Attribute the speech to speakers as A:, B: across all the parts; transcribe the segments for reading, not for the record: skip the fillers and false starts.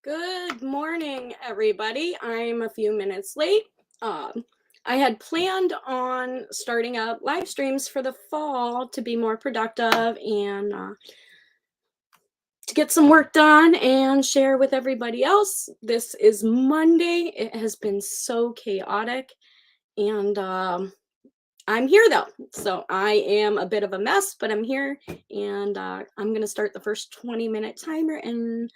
A: Good morning, everybody. I'm a few minutes late. Um, I had planned on starting up live streams for the fall to be more productive and to get some work done and share with everybody else. This is Monday. It has been so chaotic, and I'm here though. So I am a bit of a mess, but I'm here, and I'm going to start the first 20-minute timer and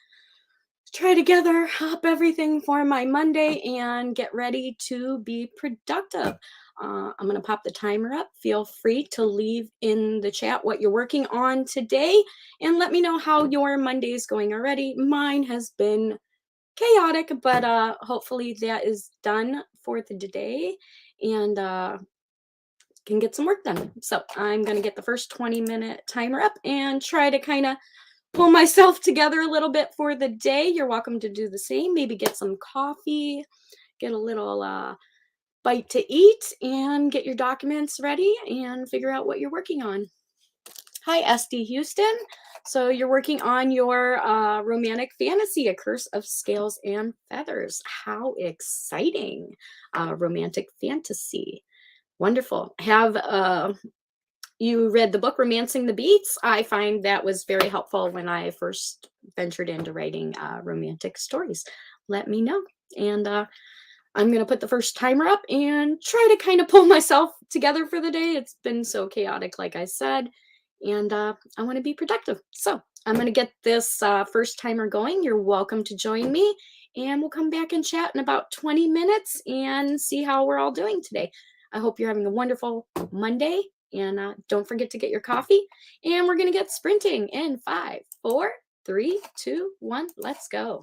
A: try to gather up everything for my Monday and get ready to be productive. I'm going to pop the timer up. Feel free to leave in the chat what you're working on today and let me know how your Monday is going already. Mine has been chaotic, but hopefully that is done for the day and can get some work done. So I'm going to get the first 20-minute timer up and try to kind of pull myself together a little bit for the day. You're welcome to do the same. Maybe get some coffee, get a little bite to eat, and get your documents ready and figure out what you're working on. Hi, SD Houston. So you're working on your romantic fantasy, A Curse of Scales and Feathers. How exciting! Romantic fantasy. Wonderful. Have you read the book Romancing the Beats? I find that was very helpful when I first ventured into writing romantic stories. Let me know. And I'm going to put the first timer up and try to kind of pull myself together for the day. It's been so chaotic, like I said, and I want to be productive. So I'm going to get this first timer going. You're welcome to join me, and we'll come back and chat in about 20 minutes and see how we're all doing today. I hope you're having a wonderful Monday. And don't forget to get your coffee. And we're going to get sprinting in 5, 4, 3, 2, 1. Let's go.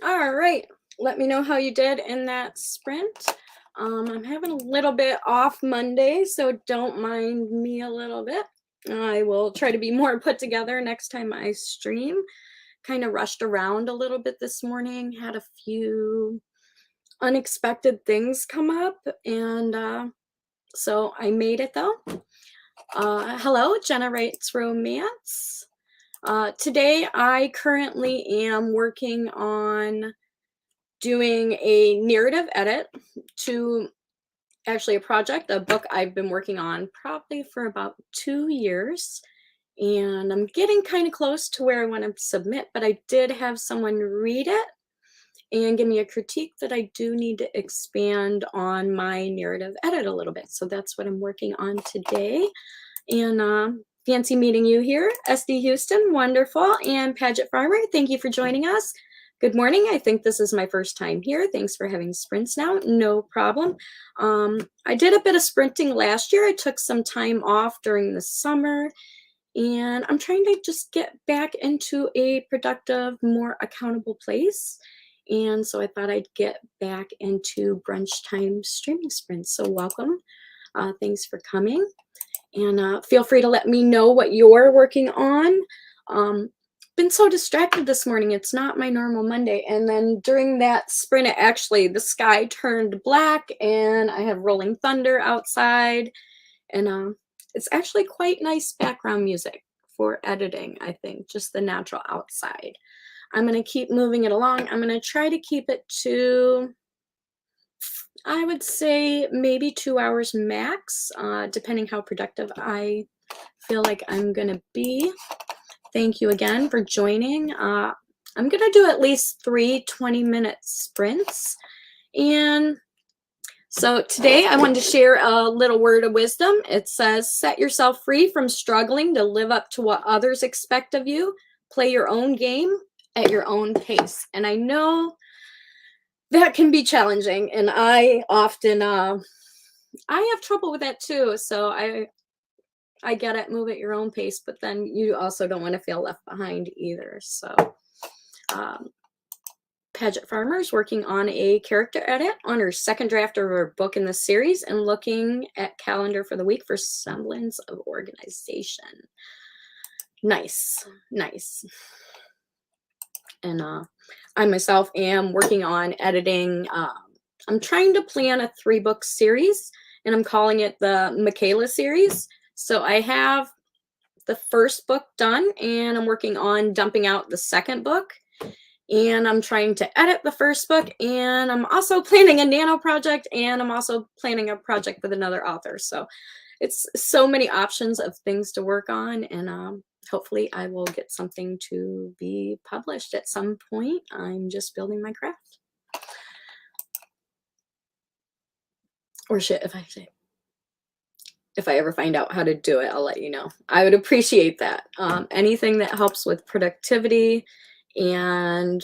A: All right. Let me know how you did in that sprint. I'm having a little bit off Monday, so don't mind me a little bit. I will try to be more put together next time I stream. Kind of rushed around a little bit this morning, had a few unexpected things come up, and so I made it though. Hello, Jenna Writes Romance. Today I currently am working on doing a narrative edit to actually a book I've been working on probably for about 2 years. And I'm getting kind of close to where I want to submit, but I did have someone read it and give me a critique that I do need to expand on my narrative edit a little bit. So that's what I'm working on today. And fancy meeting you here, SD Houston, wonderful. And Paget Farmer, thank you for joining us. Good morning. I think this is my first time here. Thanks for having sprints now. No problem. I did a bit of sprinting last year. I took some time off during the summer, and I'm trying to just get back into a productive, more accountable place. And so I thought I'd get back into brunch time streaming sprints. So welcome. Thanks for coming. And feel free to let me know what you're working on. Been so distracted this morning. It's not my normal Monday. And then during that sprint, the sky turned black and I have rolling thunder outside. And it's actually quite nice background music for editing, I think, just the natural outside. I'm going to keep moving it along. I'm going to try to keep it to, I would say, maybe 2 hours max, depending how productive I feel like I'm going to be. Thank you again for joining. I'm going to do at least 3 20-minute sprints. And so today I wanted to share a little word of wisdom. It says, set yourself free from struggling to live up to what others expect of you. Play your own game at your own pace. And I know that can be challenging, and I often I have trouble with that too. So I get it, move at your own pace, but then you also don't want to feel left behind either. So Paget Farmer is working on a character edit on her second draft of her book in the series and looking at calendar for the week for semblance of organization. Nice. And I myself am working on editing. I'm trying to plan a 3-book series, and I'm calling it the Michaela series. So I have the first book done, and I'm working on dumping out the second book. And I'm trying to edit the first book, and I'm also planning a nano project, and I'm also planning a project with another author. So it's so many options of things to work on, and hopefully I will get something to be published at some point. I'm just building my craft. Or shit, if I ever find out how to do it, I'll let you know. I would appreciate that. Anything that helps with productivity and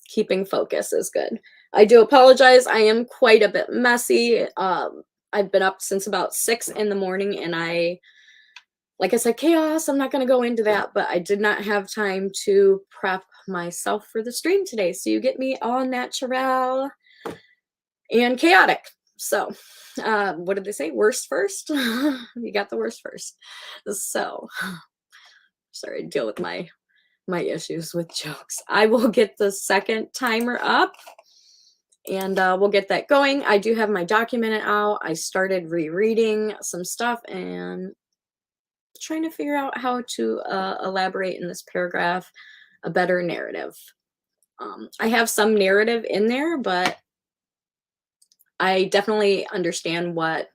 A: keeping focus is good. I do apologize. I am quite a bit messy. I've been up since about 6 in the morning, and like I said, chaos. I'm not going to go into that, but I did not have time to prep myself for the stream today. So you get me all natural and chaotic. So what did they say? Worst first? You got the worst first. So sorry, deal with my issues with jokes. I will get the second timer up, and we'll get that going. I do have my document out. I started rereading some stuff and trying to figure out how to elaborate in this paragraph a better narrative. I have some narrative in there, but I definitely understand what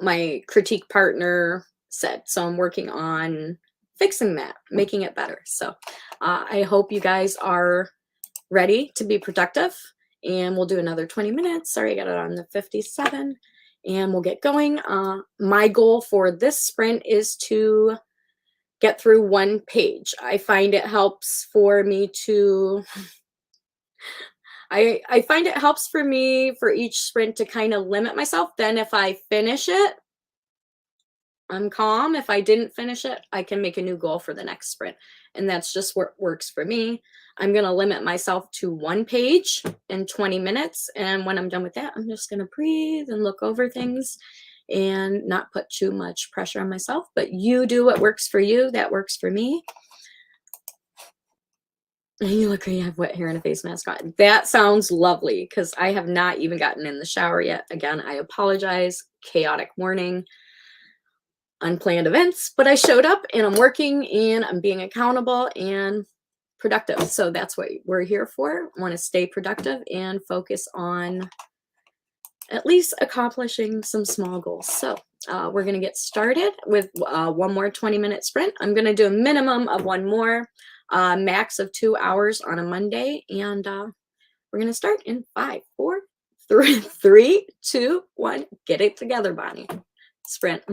A: my critique partner said. So I'm working on fixing that, making it better. So I hope you guys are ready to be productive, and we'll do another 20 minutes. Sorry, I got it on the 57, and we'll get going. My goal for this sprint is to get through 1 page. I find it helps for me to I find it helps for me for each sprint to kind of limit myself. Then if I finish it, I'm calm. If I didn't finish it, I can make a new goal for the next sprint. And that's just what works for me. I'm going to limit myself to 1 page in 20 minutes. And when I'm done with that, I'm just going to breathe and look over things and not put too much pressure on myself. But you do what works for you. That works for me. And you look like you have wet hair and a face mask on. That sounds lovely because I have not even gotten in the shower yet. Again, I apologize. Chaotic morning. Unplanned events, but I showed up and I'm working and I'm being accountable and productive. So that's what we're here for. I want to stay productive and focus on at least accomplishing some small goals. So we're going to get started with one more 20-minute sprint. I'm going to do a minimum of one more, max of 2 hours on a Monday. And we're going to start in 5, 4, 3, 2, 1. Get it together, Bonnie. Sprint.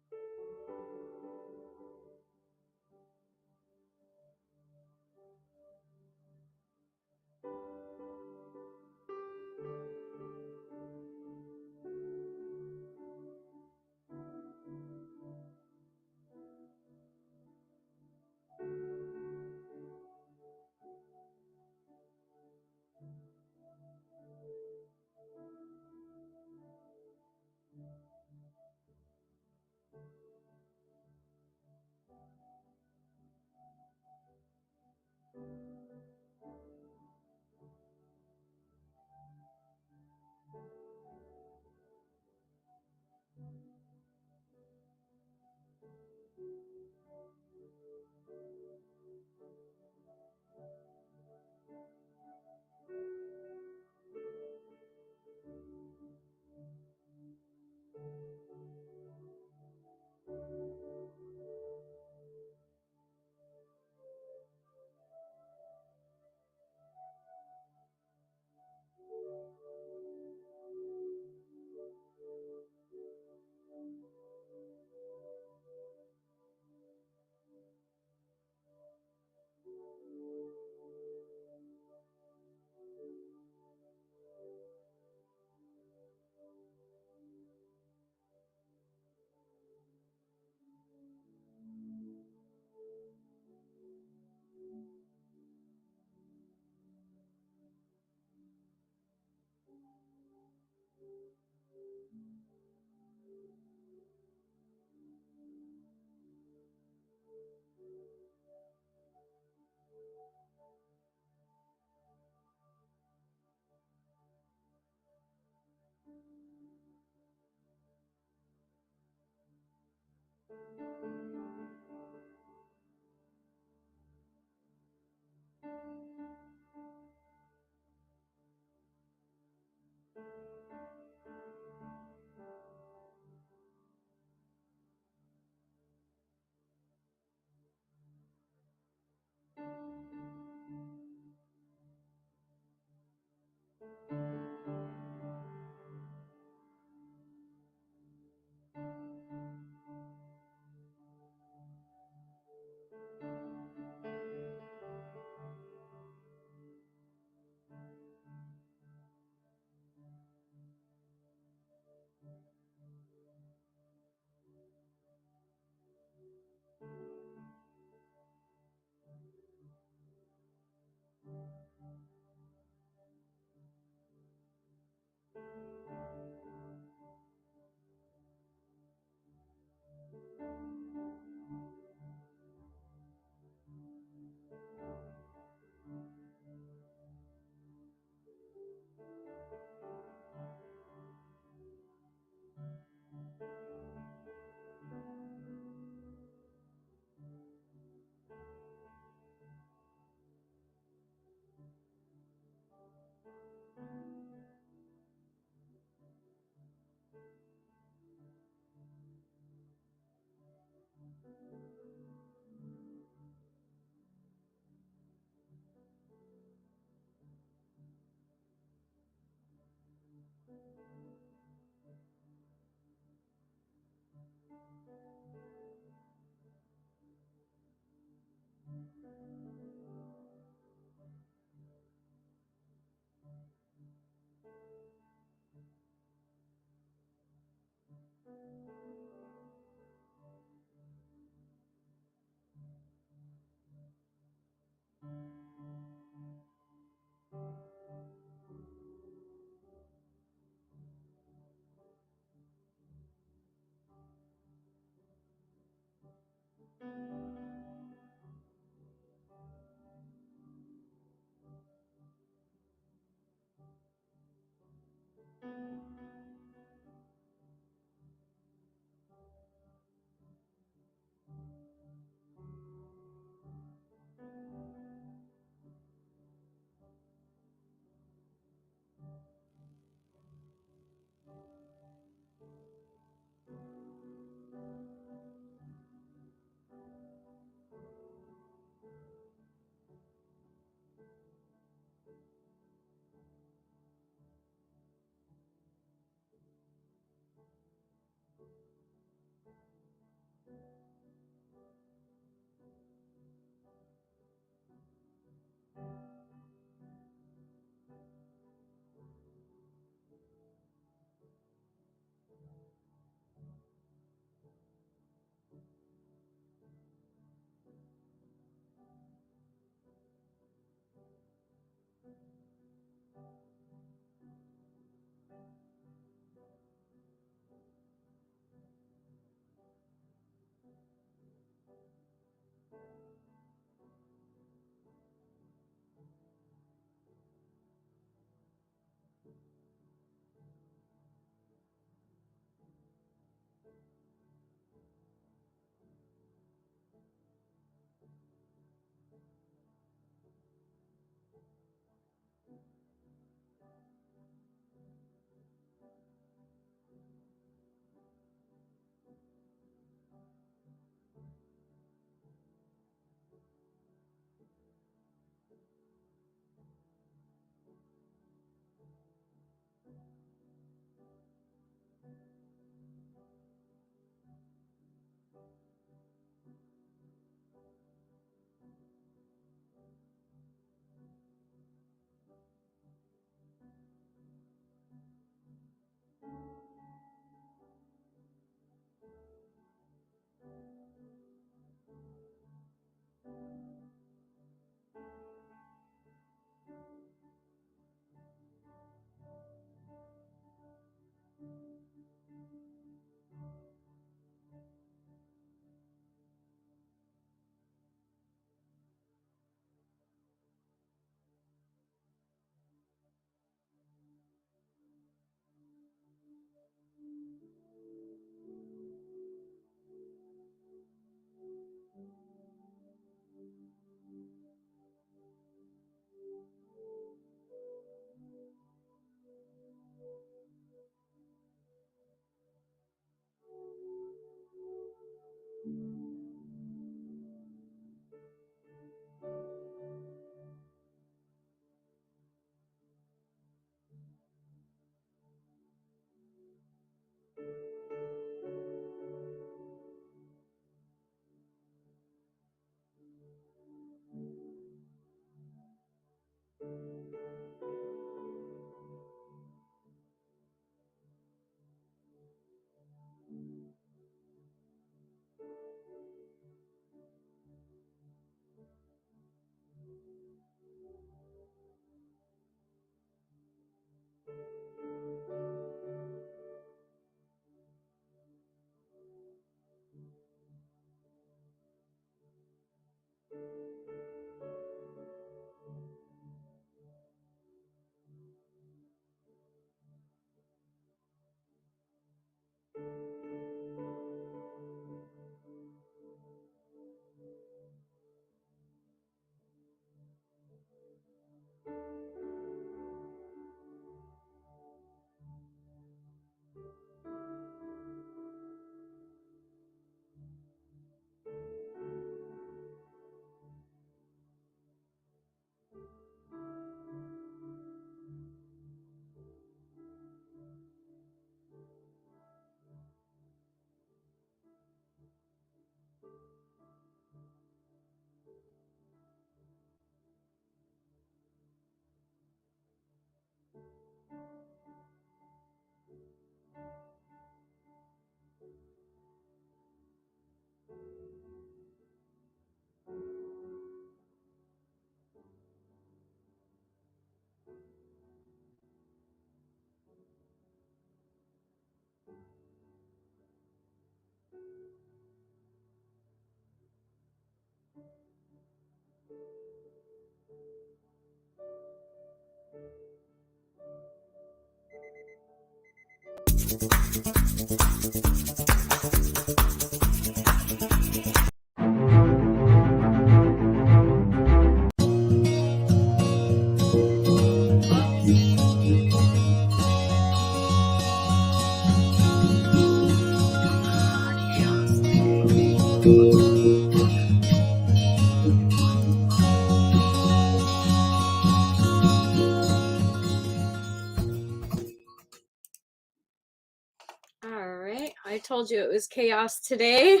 A: All right, I told you it was chaos today.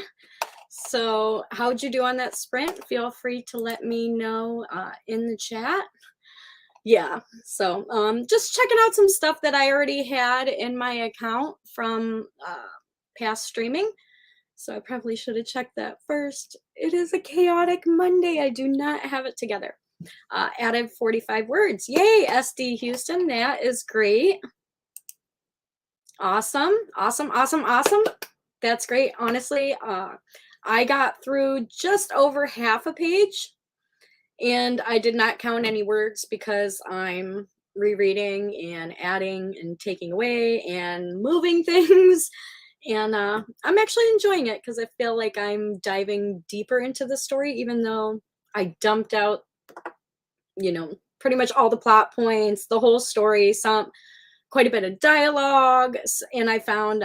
A: So how'd you do on that sprint? Feel free to let me know in the chat. Yeah, so just checking out some stuff that I already had in my account from past streaming. So I probably should have checked that first. It is a chaotic Monday. I do not have it together. Added 45 words. Yay, SD Houston. That is great. Awesome. Awesome. Awesome. Awesome. That's great. Honestly, I got through just over half a page and I did not count any words because I'm rereading and adding and taking away and moving things. And I'm actually enjoying it because I feel like I'm diving deeper into the story, even though I dumped out, you know, pretty much all the plot points, the whole story, quite a bit of dialogue, and I found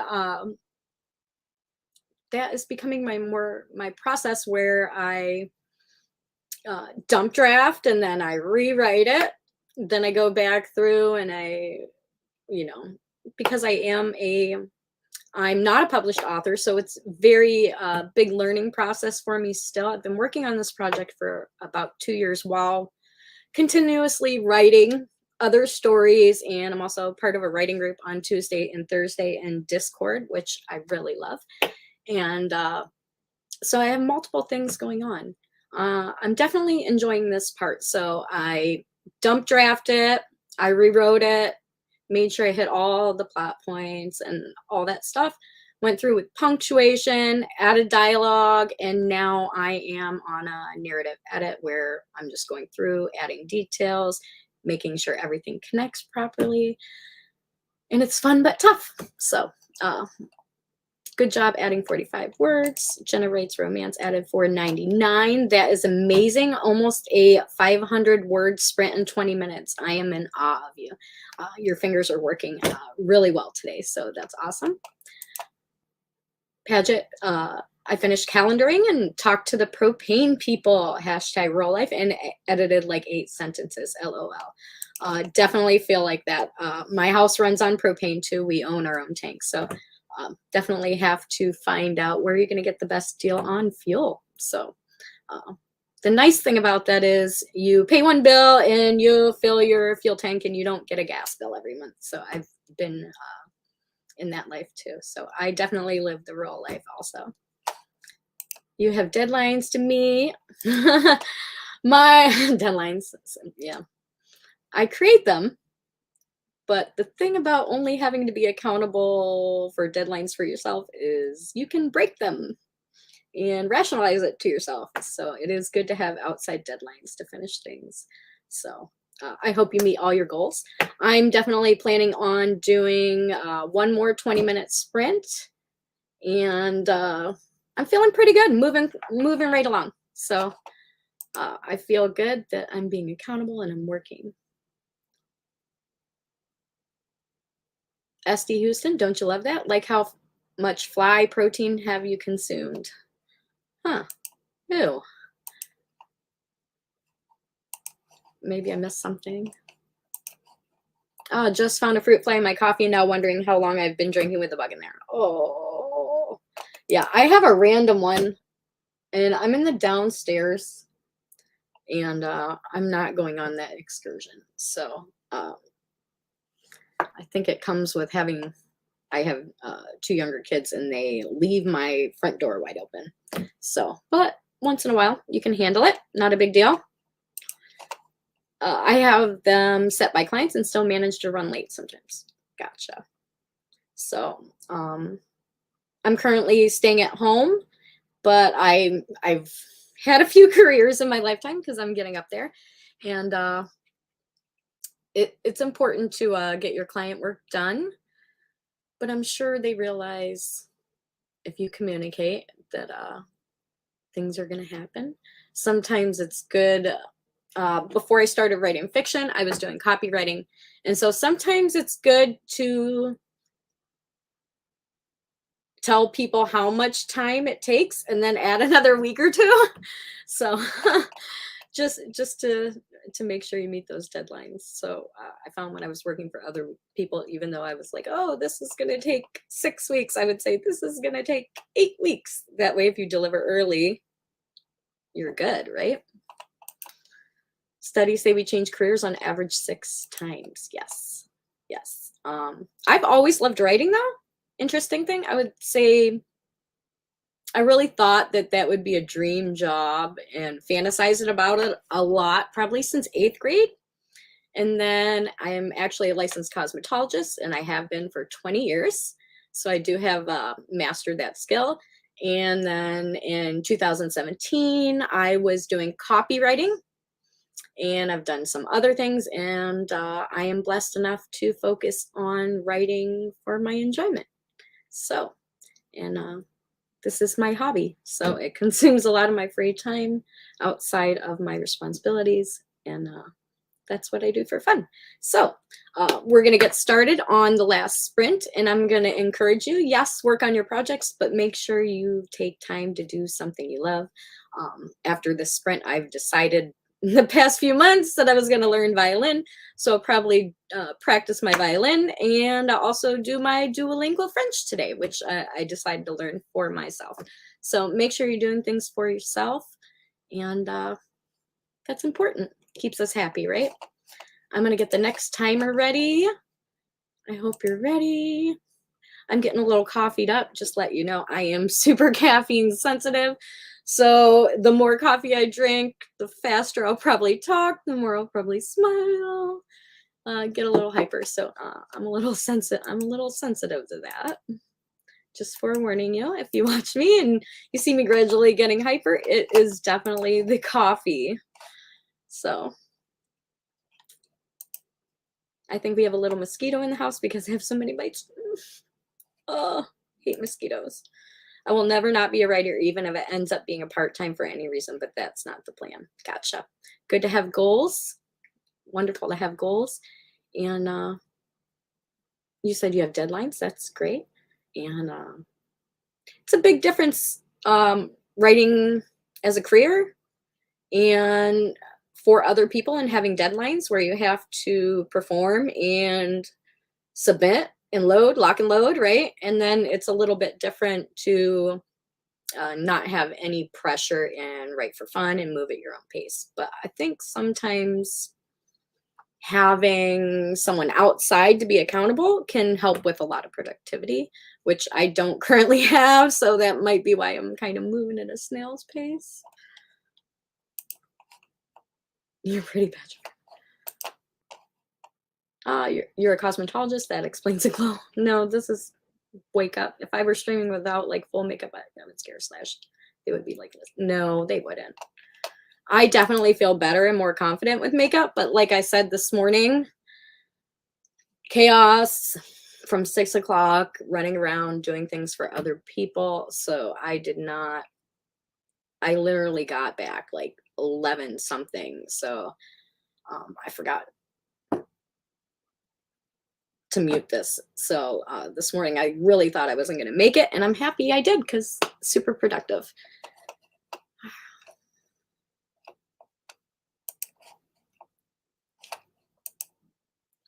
A: that is becoming my process where I dump draft and then I rewrite it. Then I go back through and you know, because I'm not a published author, so it's very big learning process for me still. I've been working on this project for about 2 years while continuously writing other stories, and I'm also part of a writing group on Tuesday and Thursday in Discord, which I really love. And so I have multiple things going on. I'm definitely enjoying this part. So I dump drafted it, I rewrote it, made sure I hit all the plot points and all that stuff. Went through with punctuation, added dialogue, and now I am on a narrative edit where I'm just going through, adding details, making sure everything connects properly. And it's fun but tough. So good job adding 45 words. Generates romance added 499. That is amazing. Almost a 500 word sprint in 20 minutes. I am in awe of you. Your fingers are working really well today, so that's awesome. Paget, I finished calendaring and talked to the propane people, hashtag real life, and edited like 8 sentences, LOL. Definitely feel like that. My house runs on propane too. We own our own tank, so definitely have to find out where you're going to get the best deal on fuel. So the nice thing about that is you pay one bill and you fill your fuel tank and you don't get a gas bill every month. So I've been in that life too. So I definitely live the rural life also. You have deadlines to meet. My deadlines, yeah. I create them, But the thing about only having to be accountable for deadlines for yourself is you can break them and rationalize it to yourself. So it is good to have outside deadlines to finish things. So I hope you meet all your goals. I'm definitely planning on doing one more 20-minute sprint, and I'm feeling pretty good, moving right along. So I feel good that I'm being accountable and I'm working. SD Houston, don't you love that? Like how much fly protein have you consumed? Huh. Ew. Maybe I missed something. Just found a fruit fly in my coffee, now wondering how long I've been drinking with the bug in there. Oh. Yeah, I have a random one, and I'm in the downstairs, and I'm not going on that excursion. So I think it comes with having, I have 2 younger kids, and they leave my front door wide open. So, but once in a while, you can handle it. Not a big deal. I have them set by clients and still manage to run late sometimes. Gotcha. So I'm currently staying at home, but I've had a few careers in my lifetime because I'm getting up there, and it's important to get your client work done. But I'm sure they realize if you communicate that things are going to happen. Sometimes it's good. Before I started writing fiction, I was doing copywriting. And so sometimes it's good to tell people how much time it takes and then add another week or two. So just to make sure you meet those deadlines. So I found when I was working for other people, even though I was like, oh, this is going to take 6 weeks, I would say this is going to take 8 weeks. That way, if you deliver early, you're good, right? Studies say we change careers on average 6 times. Yes. Yes. I've always loved writing, though. Interesting thing, I would say I really thought that that would be a dream job and fantasized about it a lot, probably since 8th grade. And then I am actually a licensed cosmetologist, and I have been for 20 years. So I do have mastered that skill. And then in 2017, I was doing copywriting, and I've done some other things, and I am blessed enough to focus on writing for my enjoyment. So, and this is my hobby. So it consumes a lot of my free time outside of my responsibilities, and that's what I do for fun. So we're going to get started on the last sprint, and I'm going to encourage you, yes, work on your projects, but make sure you take time to do something you love. After this sprint, I've decided in the past few months that I was going to learn violin. So I'll probably practice my violin, and I'll also do my Duolingo French today, which I decided to learn for myself. So make sure you're doing things for yourself, and that's important. Keeps us happy, right? I'm going to get the next timer ready. I hope you're ready. I'm getting a little coffeeed up, just let you know. I am super caffeine sensitive. So the more coffee I drink, the faster I'll probably talk, the more I'll probably smile, get a little hyper. So I'm a little sensitive to that. Just forewarning you, if you watch me and you see me gradually getting hyper, it is definitely the coffee. So I think we have a little mosquito in the house because I have so many bites. Oh, hate mosquitoes. I will never not be a writer, even if it ends up being a part-time for any reason, but that's not the plan. Gotcha. Good to have goals. Wonderful to have goals. And you said you have deadlines. That's great. And it's a big difference writing as a career and for other people and having deadlines where you have to perform and submit and load, lock and load, right? And then it's a little bit different to not have any pressure and write for fun and move at your own pace. But I think sometimes having someone outside to be accountable can help with a lot of productivity, which I don't currently have. So that might be why I'm kind of moving at a snail's pace. You're pretty bad. You're a cosmetologist? That explains the glow. No, this is wake up. If I were streaming without like full makeup, I would scare Slash. They would be like this. No, they wouldn't. I definitely feel better and more confident with makeup, but like I said this morning, chaos from 6 o'clock, running around doing things for other people. So I did not, I literally got back like 11 something. So I forgot to mute this. So this morning I really thought I wasn't going to make it, and I'm happy I did because super productive.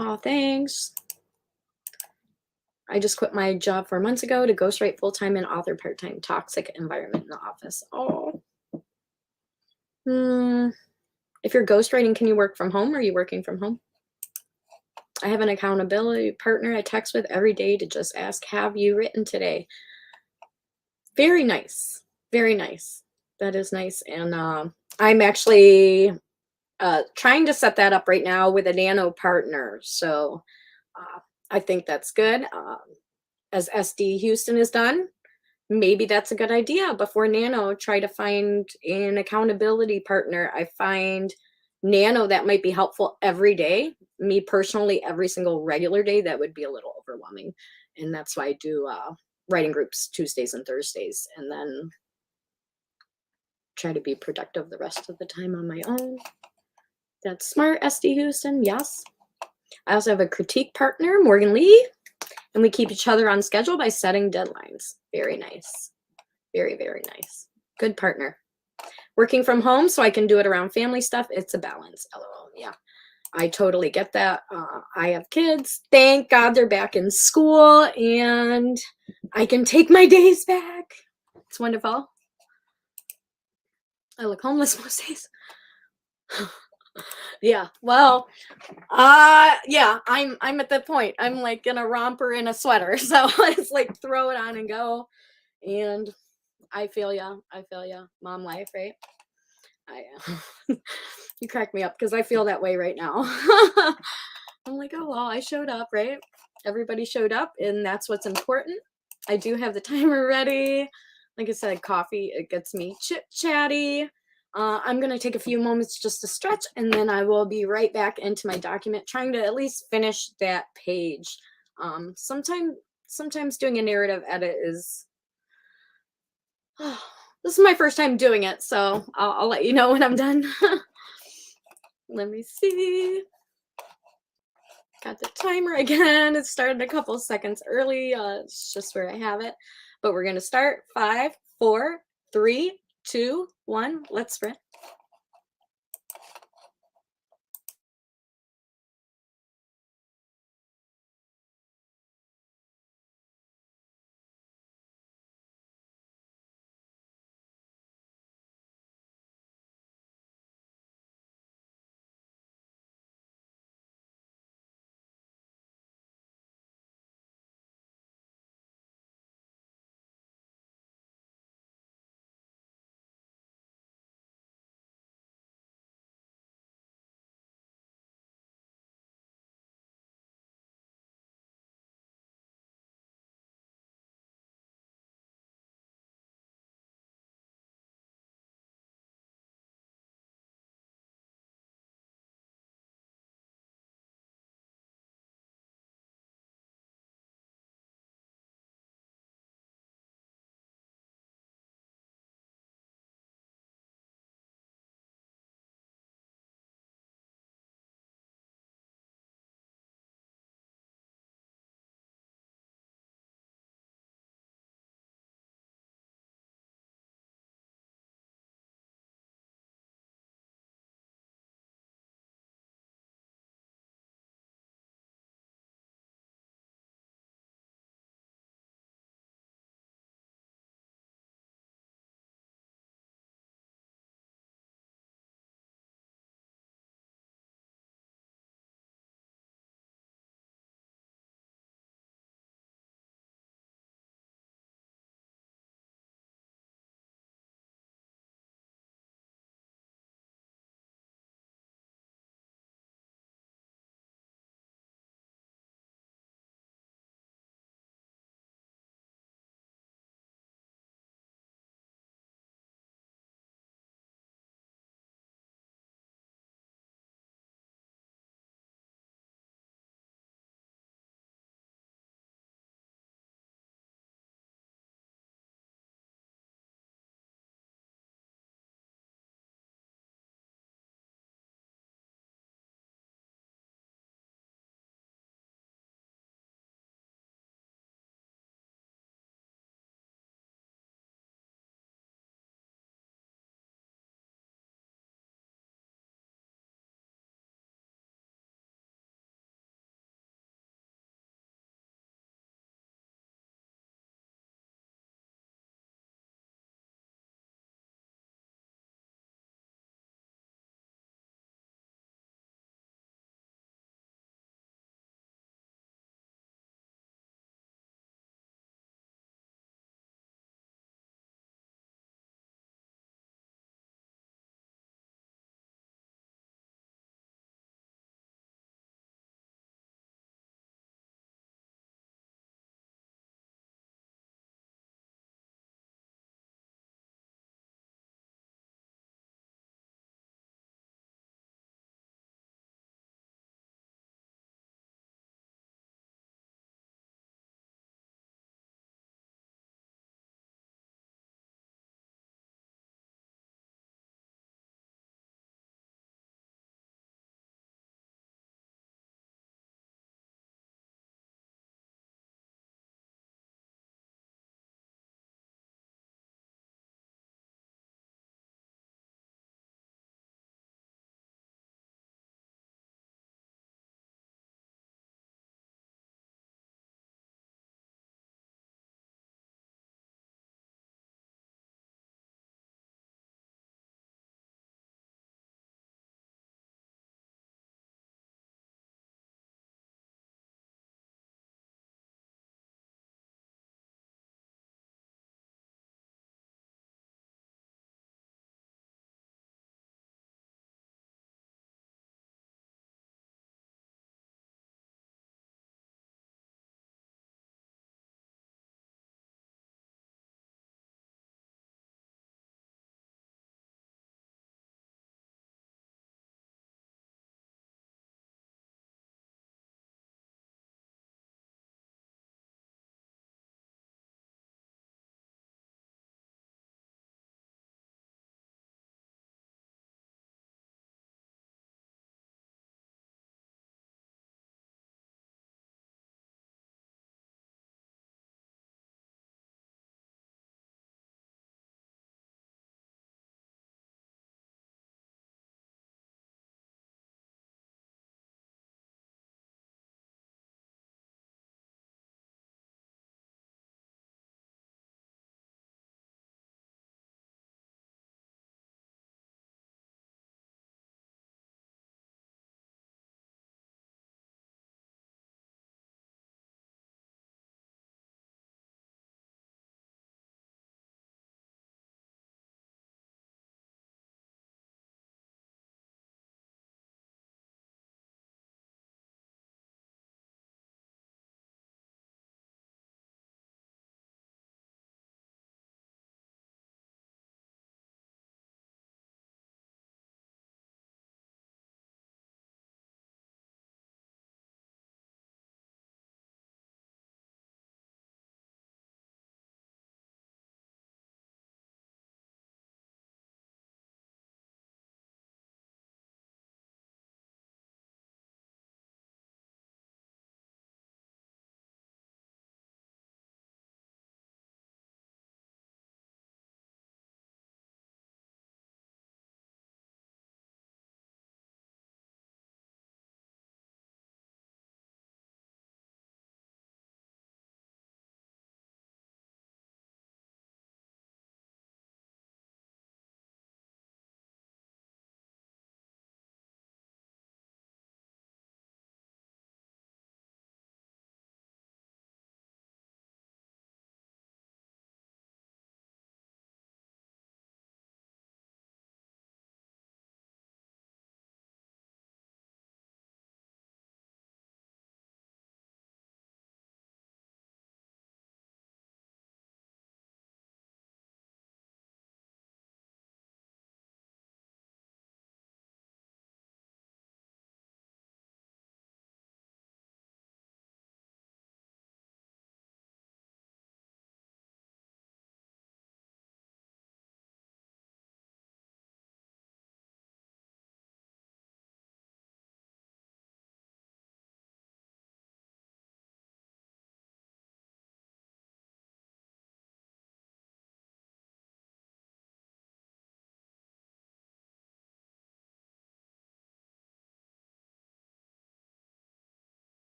A: Oh, thanks. I just quit my job 4 months ago to ghostwrite full-time and author part-time. Toxic environment in the office. Oh. If you're ghostwriting, can you work from home? Are you working from home? I have an accountability partner I text with every day to just ask, have you written today? Very nice. Very nice. That is nice. And I'm actually trying to set that up right now with a nano partner. So I think that's good. As SD Houston is done, maybe that's a good idea. Before Nano, try to find an accountability partner. I find Nano that might be helpful every day. Me personally, every single regular day, that would be a little overwhelming. And that's why I do writing groups Tuesdays and Thursdays, and then try to be productive the rest of the time on my own. That's smart, SD Houston. Yes. I also have a critique partner, Morgan Lee, and we keep each other on schedule by setting deadlines. Very nice. Very, very nice. Good partner. Working from home so I can do it around family stuff. It's a balance. LOL. Yeah, I totally get that. I have kids. Thank God they're back in school and I can take my days back. It's wonderful. I look homeless most days. Yeah, well, yeah, I'm at that point. I'm like in a romper and a sweater, so it's like throw it on and go. And I feel ya. I feel ya. Mom life, right? You crack me up because I feel that way right now. I'm like, oh well, I showed up, right? Everybody showed up, and that's what's important. I do have the timer ready. Like I said, coffee, it gets me chit chatty. I'm gonna take a few moments just to stretch, and then I will be right back into my document, trying to at least finish that page. Sometimes doing a narrative edit is this is my first time doing it, so I'll let you know when I'm done. Let me see. Got the timer again. It started a couple seconds early. It's just where I have it. But we're going to start. 5, 4, 3, 2, 1. Let's sprint.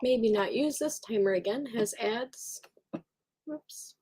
A: maybe not use this timer again, has ads. Whoops.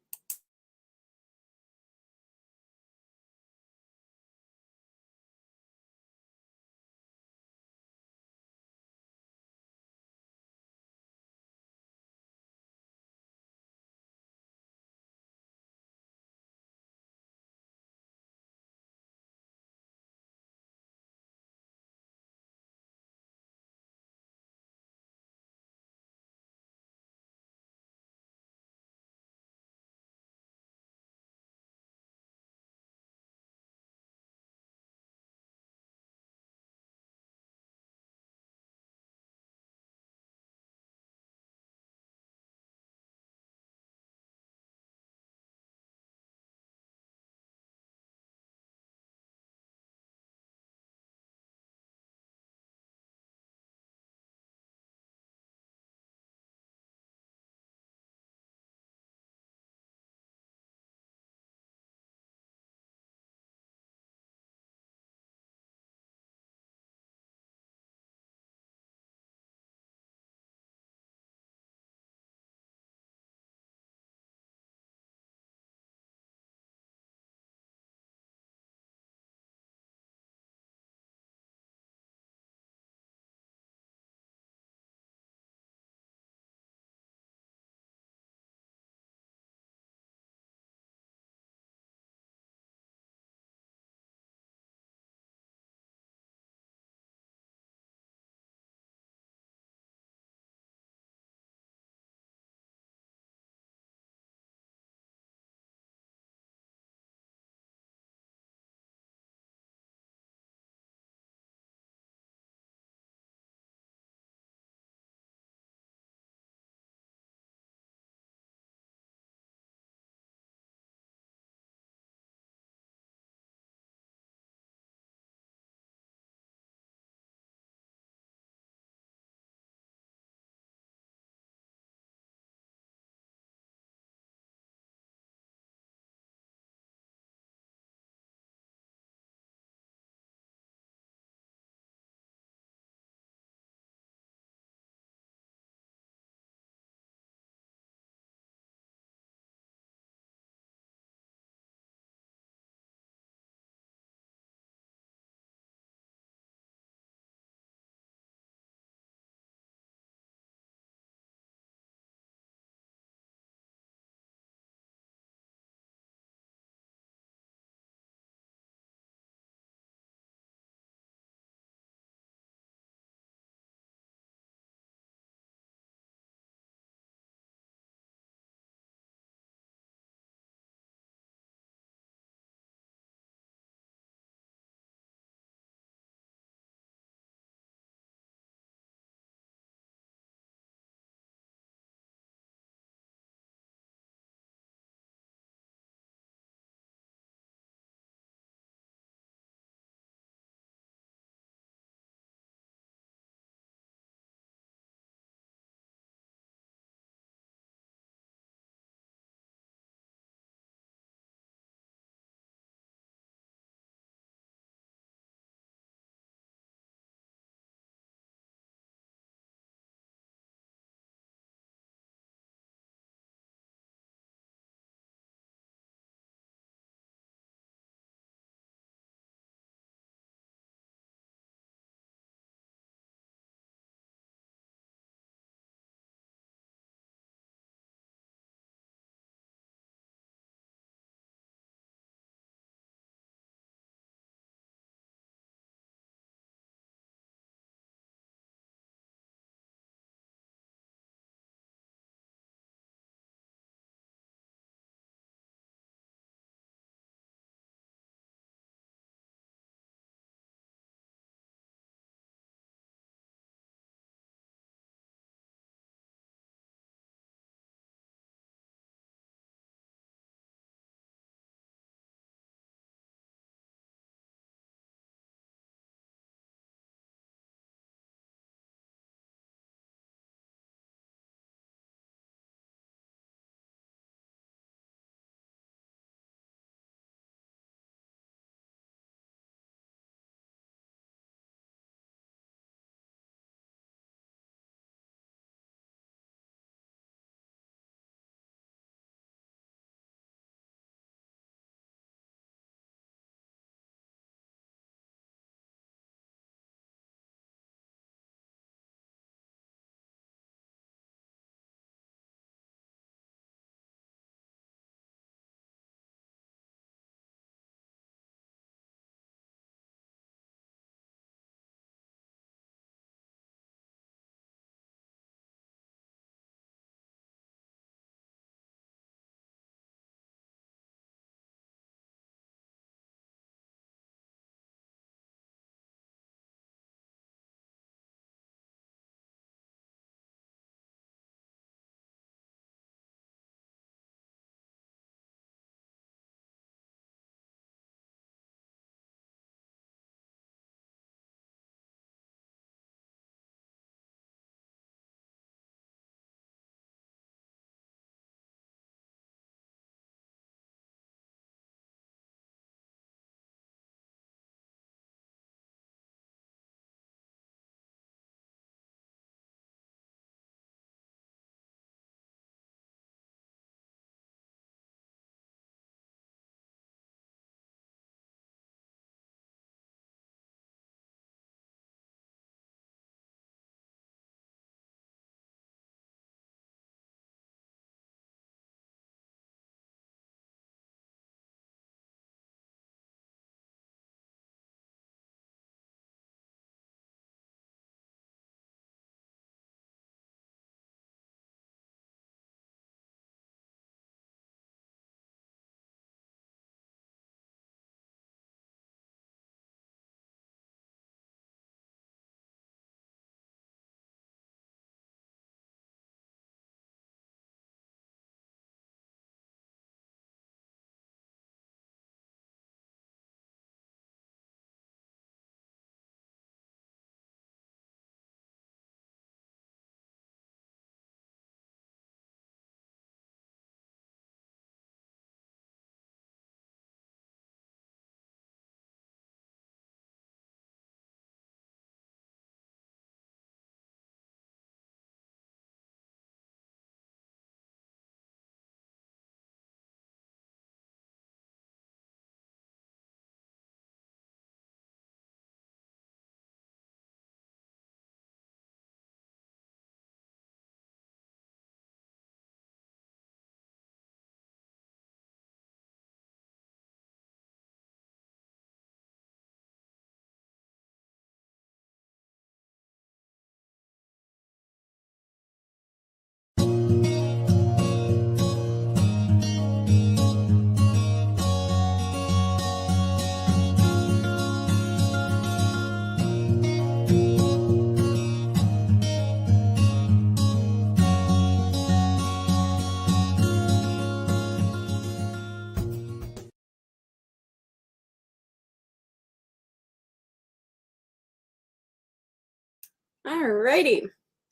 A: Alrighty.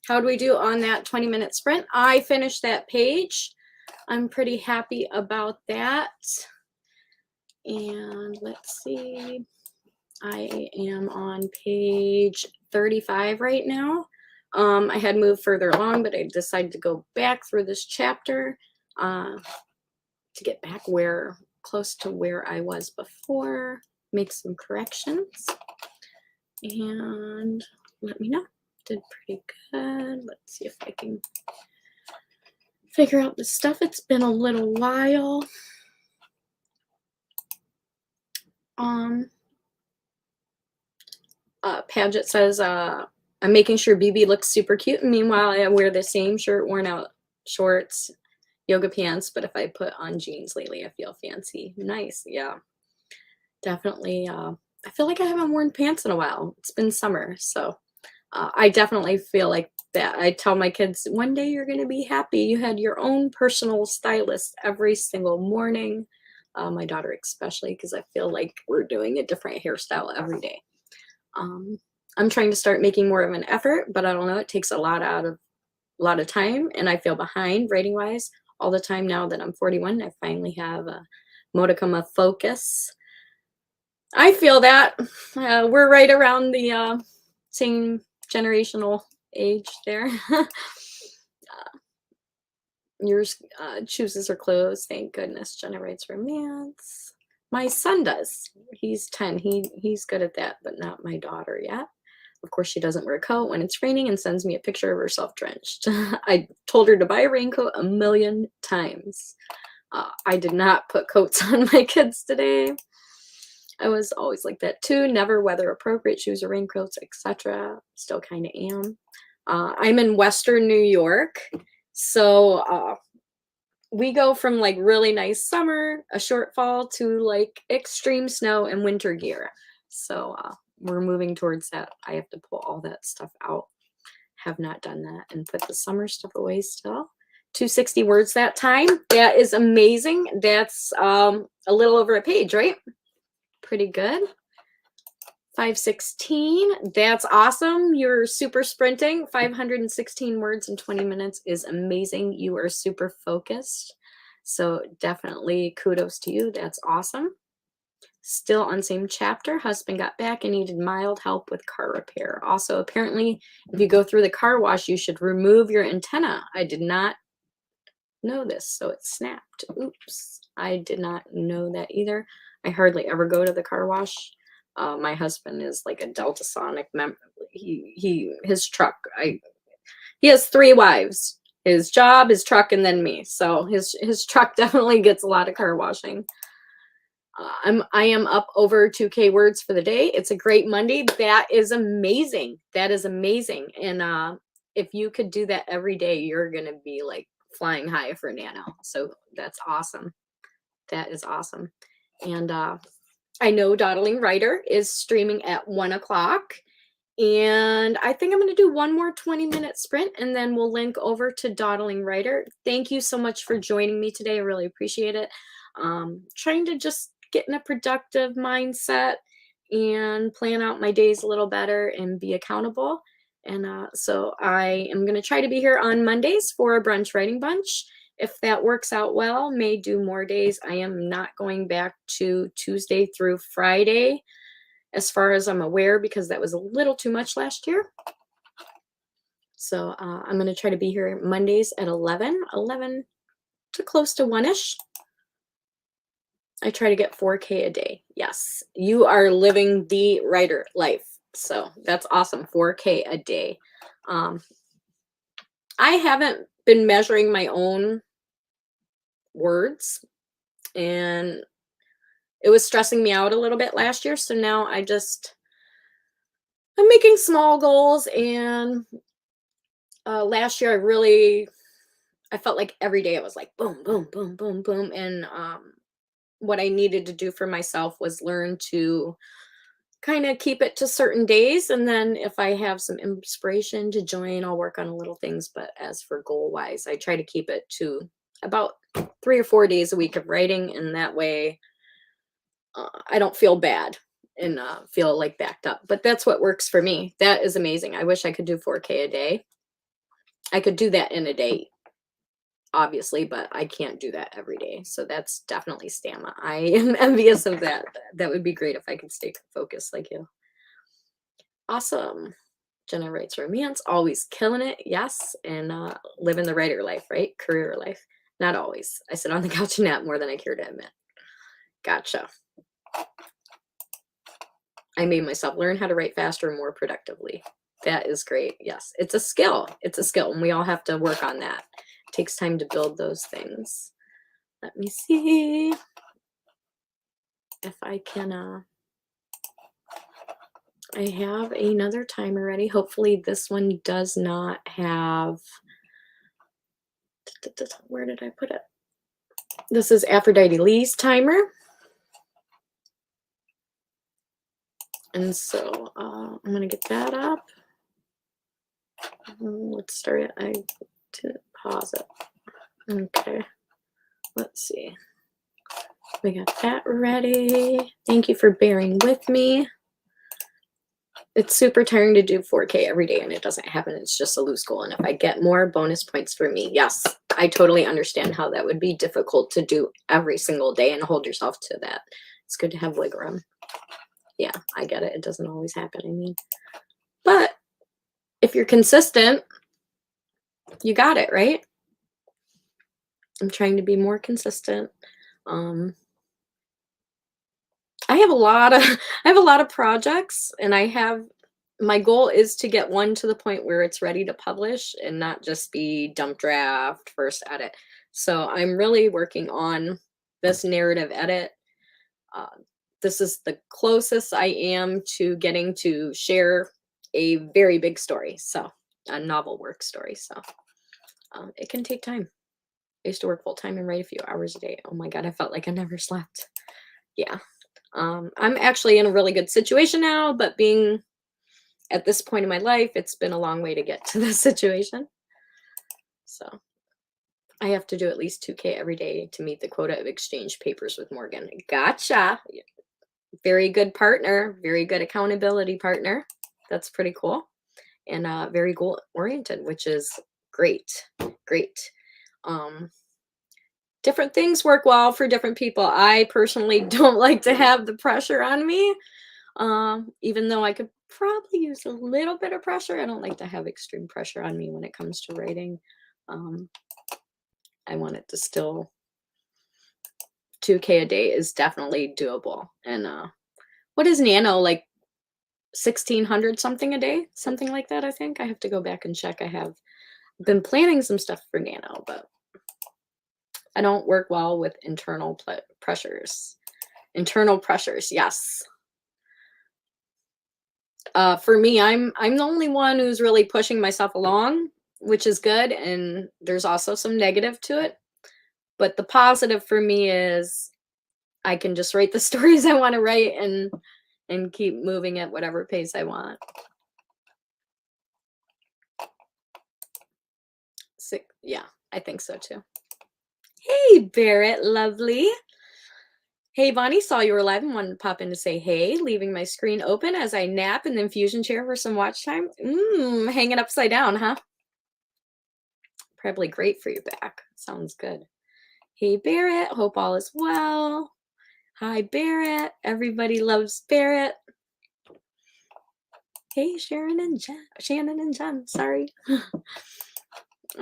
A: How do we do on that 20-minute sprint? I finished that page. I'm pretty happy about that. And let's see. I am on page 35 right now. I had moved further along, but I decided to go back through this chapter to get back close to where I was before, make some corrections, and let me know. Did pretty good. Let's see if I can figure out the stuff. It's been a little while. Paget says, I'm making sure BB looks super cute, and meanwhile I wear the same shirt, worn out shorts, yoga pants, but if I put on jeans lately, I feel fancy. Nice. Yeah, definitely. I feel like I haven't worn pants in a while. It's been summer, so I definitely feel like that. I tell my kids, one day you're going to be happy. You had your own personal stylist every single morning. My daughter especially, because I feel like we're doing a different hairstyle every day. I'm trying to start making more of an effort, but I don't know. It takes a lot of time, and I feel behind writing wise all the time now that I'm 41. I finally have a modicum of focus. I feel that we're right around the same generational age there. Yours chooses her clothes. Thank goodness. Jenna writes romance. My son does. He's 10. He's good at that, but not my daughter yet. Of course, she doesn't wear a coat when it's raining and sends me a picture of herself drenched. I told her to buy a raincoat a million times. I did not put coats on my kids today. I was always like that too. Never weather appropriate shoes or raincoats, etc. Still kind of am. I'm in Western New York, so we go from like really nice summer, a short fall, to like extreme snow and winter gear. So we're moving towards that. I have to pull all that stuff out. Have not done that and put the summer stuff away still. 260 words that time. That is amazing. That's a little over a page, right? Pretty good. 516. That's awesome. You're super sprinting. 516 words in 20 minutes is amazing. You are super focused. So definitely kudos to you. That's awesome. Still on same chapter. Husband got back and needed mild help with car repair. Also, apparently, if you go through the car wash, you should remove your antenna. I did not know this, so it snapped. Oops. I did not know that either. I hardly ever go to the car wash. My husband is like a Delta Sonic member. His truck. He has 3 wives. His job, his truck, and then me. So his truck definitely gets a lot of car washing. I am up over 2K words for the day. It's a great Monday. That is amazing. That is amazing. And if you could do that every day, you're gonna be like flying high for Nano. So that's awesome. That is awesome. And I know Dawdling Writer is streaming at 1 o'clock. And I think I'm going to do one more 20-minute sprint, and then we'll link over to Dawdling Writer. Thank you so much for joining me today. I really appreciate it. Trying to just get in a productive mindset and plan out my days a little better and be accountable. And so I am going to try to be here on Mondays for a Brunch Writing Bunch. If that works out well, may do more days. I am not going back to Tuesday through Friday, as far as I'm aware, because that was a little too much last year. So I'm going to try to be here Mondays at 11 to close to 1-ish. I try to get 4K a day. Yes, you are living the writer life. So that's awesome. 4K a day. I haven't been measuring my own words, and it was stressing me out a little bit last year. So now I'm making small goals. And last year I felt like every day it was like boom, boom, boom, boom, boom. And what I needed to do for myself was learn to kind of keep it to certain days. And then if I have some inspiration to join, I'll work on little things. But as for goal wise, I try to keep it to about 3 or 4 days a week of writing. And that way I don't feel bad and feel like backed up. But that's what works for me. That is amazing. I wish I could do 4K a day. I could do that in a day, obviously, but I can't do that every day. So that's definitely stamina. I am envious of that. That would be great if I could stay focused like you. Awesome. Jenna writes romance, always killing it. Yes. And living the writer life, right? Career life. Not always. I sit on the couch and nap more than I care to admit. Gotcha. I made myself learn how to write faster and more productively. That is great. Yes. It's a skill. It's a skill. And we all have to work on that. It takes time to build those things. Let me see if I can. I have another timer ready. Hopefully this one does not have. Where did I put it? This is Aphrodite Lee's timer. And so I'm going to get that up. Let's start it. I didn't pause it. Okay. Let's see. We got that ready. Thank you for bearing with me. It's super tiring to do 4K every day and it doesn't happen. It's just a loose goal. And if I get more, bonus points for me. Yes, I totally understand how that would be difficult to do every single day and hold yourself to that. It's good to have wiggle room. Yeah, I get it. It doesn't always happen. I mean, but if you're consistent, you got it, right? I'm trying to be more consistent. I have a lot of projects, and my goal is to get one to the point where it's ready to publish and not just be dump draft, first edit. So I'm really working on this narrative edit. This is the closest I am to getting to share a very big story. So a novel work story. So it can take time. I used to work full time and write a few hours a day. Oh my God, I felt like I never slept. Yeah. I'm actually in a really good situation now, but being at this point in my life, it's been a long way to get to this situation. So I have to do at least 2K every day to meet the quota of exchange papers with Morgan. Gotcha. Very good partner, very good accountability partner. That's pretty cool. And very goal oriented, which is great. Great. Different things work well for different people. I personally don't like to have the pressure on me. Even though I could probably use a little bit of pressure, I don't like to have extreme pressure on me when it comes to writing. I want it to still 2K a day is definitely doable. And what is Nano, like 1,600 something a day? Something like that, I think. I have to go back and check. I have been planning some stuff for Nano, but I don't work well with internal pressures. Internal pressures, yes. For me, I'm the only one who's really pushing myself along, which is good. And there's also some negative to it. But the positive for me is I can just write the stories I want to write and keep moving at whatever pace I want. So, yeah, I think so too. Hey, Barrett, lovely. Hey, Bonnie, saw you were live and wanted to pop in to say hey, leaving my screen open as I nap in the infusion chair for some watch time. Hanging upside down, huh? Probably great for your back. Sounds good. Hey, Barrett, hope all is well. Hi, Barrett. Everybody loves Barrett. Hey, Shannon and Jen, sorry.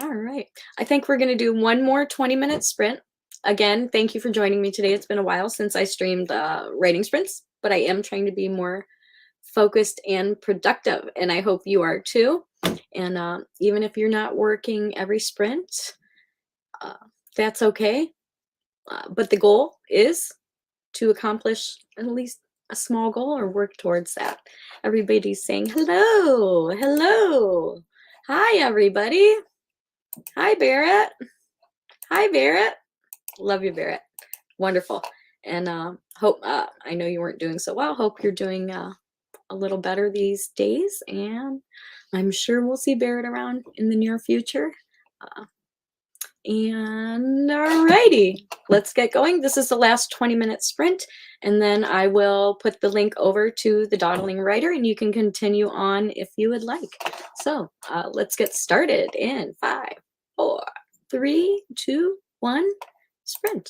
A: All right. I think we're going to do one more 20-minute sprint. Again, thank you for joining me today. It's been a while since I streamed writing sprints, but I am trying to be more focused and productive, and I hope you are too. And even if you're not working every sprint, that's okay. But the goal is to accomplish at least a small goal or work towards that. Everybody's saying hello. Hello. Hi, everybody. Hi, Barrett. Hi, Barrett. Love you, Barrett. Wonderful. And hope, I know you weren't doing so well. Hope you're doing a little better these days. And I'm sure we'll see Barrett around in the near future. And alrighty, let's get going. This is the last 20-minute sprint, and then I will put the link over to the dawdling writer, and you can continue on if you would like. So let's get started in 5, 4, 3, 2, 1, sprint.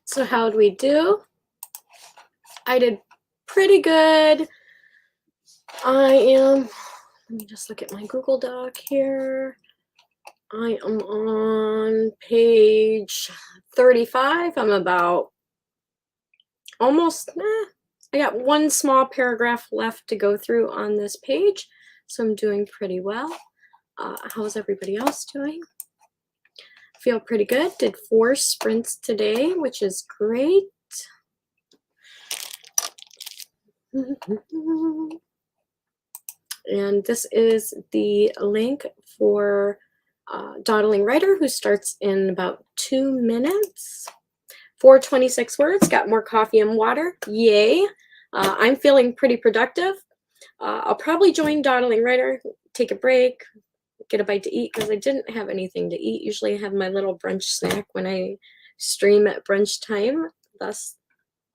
A: So how'd we do? I did pretty good. Let me just look at my Google Doc here. I am on page 35. I'm about almost, I got one small paragraph left to go through on this page, so I'm doing pretty well. How's everybody else doing? Feel pretty good. Did 4 sprints today, which is great. And this is the link for Dawdling Writer, who starts in about 2 minutes. 426 words, got more coffee and water. Yay. I'm feeling pretty productive. I'll probably join Dawdling Writer, take a break, get a bite to eat, because I didn't have anything to eat. Usually I have my little brunch snack when I stream at brunch time, thus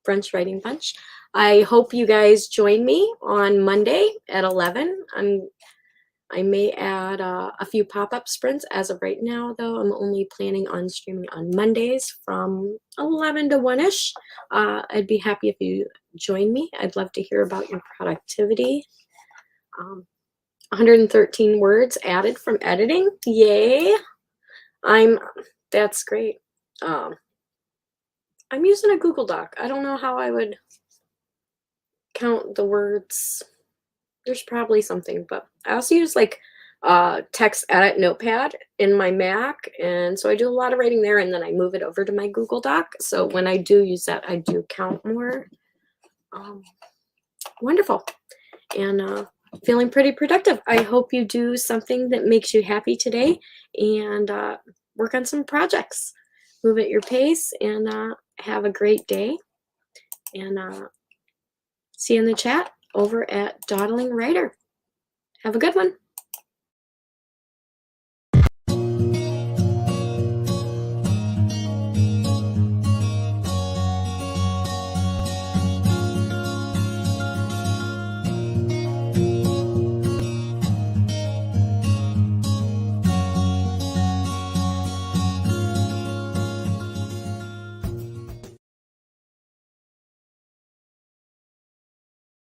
A: Brunch Writing Bunch. I hope you guys join me on Monday at 11. I may add a few pop-up sprints. As of right now, though, I'm only planning on streaming on Mondays from 11 to 1-ish. I'd be happy if you join me. I'd love to hear about your productivity. 113 words added from editing. Yay! That's great. I'm using a Google Doc. I don't know how I would count the words. There's probably something, but I also use like text edit notepad in my Mac, and so I do a lot of writing there, and then I move it over to my Google Doc. So when I do use that, I do count more. Wonderful. And feeling pretty productive. I hope you do something that makes you happy today, and work on some projects. Move at your pace, and have a great day. And see you in the chat over at Dawdling Writer. Have a good one.